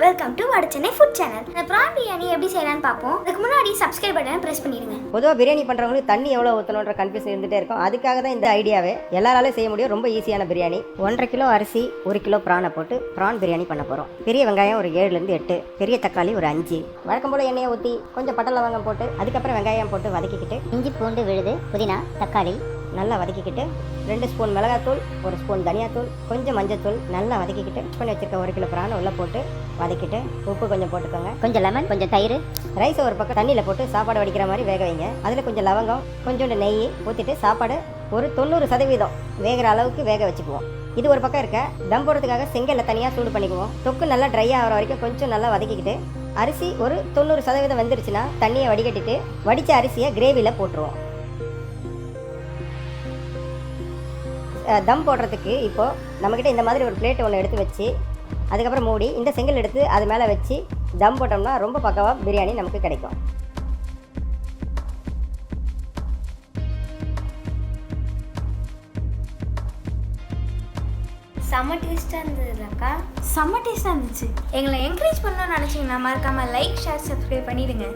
Welcome to Chennai food channel. இந்த பிரான் பிரியாணி எப்படி செய்யலாம்னு பார்ப்போம். அதுக்கு முன்னாடி சப்ஸ்கிரைப் பட்டனை பிரஸ் பண்ணிடுங்க. பொதுவாக பிரியாணி பண்ணுறவங்களுக்கு தண்ணி எவ்வளோ ஊற்றணுன்ற கன்ஃபியூஷன் இருந்துகிட்டே இருக்கும். அதுக்காக தான் இந்த ஐடியாவே. எல்லாராலையும் செய்ய முடியும். ரொம்ப ஈஸியான பிரியாணி. 1.5 கிலோ அரிசி 1 கிலோ பிரானை போட்டு பிரான் பிரியாணி பண்ண போகிறோம். பெரிய வெங்காயம் ஒரு 7லேருந்து 8, பெரிய தக்காளி ஒரு 5, வழக்கம் போல் எண்ணெயை ஊற்றி கொஞ்சம் பட்டை லவங்கம் போட்டு அதுக்கப்புறம் வெங்காயம் போட்டு வதக்கிக்கிட்டு இஞ்சி பூண்டு விழுது புதினா தக்காளி நல்லா வதக்கிக்கிட்டு 2 ஸ்பூன் மிளகாத்தூள், 1 ஸ்பூன் தனியாத்தூள், கொஞ்சம் மஞ்சத்தூள் நல்லா வதக்கிக்கிட்டு பண்ணி வச்சிருக்க 1 கிலோ பிரானை உள்ளே போட்டு வதக்கிட்டு உப்பு கொஞ்சம் போட்டுக்கோங்க. கொஞ்சம் லெமன் கொஞ்சம் தயிர். ரைஸ் ஒரு பக்கம் தண்ணியில் போட்டு சாப்பாடு வடிக்கிற மாதிரி வேக வைங்க. அதில் கொஞ்சம் லவங்கம் கொஞ்சோண்டு நெய் ஊற்றிட்டு சாப்பாடு ஒரு 90% வேகிற அளவுக்கு வேக வச்சுக்குவோம். இது ஒரு பக்கம் இருக்க. தம் போடுறதுக்காக செங்கல்ல தனியாக சூடு பண்ணிக்குவோம். தொக்கு நல்லா ட்ரை ஆகிற வரைக்கும் கொஞ்சம் நல்லா வதக்கிக்கிட்டு அரிசி ஒரு 90% வெந்துருச்சுன்னா தண்ணியை வடிகட்டிட்டு வடித்த அரிசியை கிரேவியில் போட்டுருவோம். தம் போடுறதுக்கு இப்போது நம்மக்கிட்ட இந்த மாதிரி ஒரு பிளேட் ஒன்று எடுத்து வச்சு அதுக்கப்புறம் மூடி இந்த செங்கல் எடுத்து அது மேலே வச்சு தம் போட்டோம்னா ரொம்ப பக்காவாக பிரியாணி நமக்கு கிடைக்கும். செம்ம டேஸ்ட்டாக இருந்ததுலக்கா, செம்ம டேஸ்ட்டாக இருந்துச்சு. எங்களை என்கரேஜ் பண்ணணும்னு நினச்சிங்கன்னா மறக்காமல் லைக், ஷேர், சப்ஸ்கிரைப் பண்ணிடுங்க.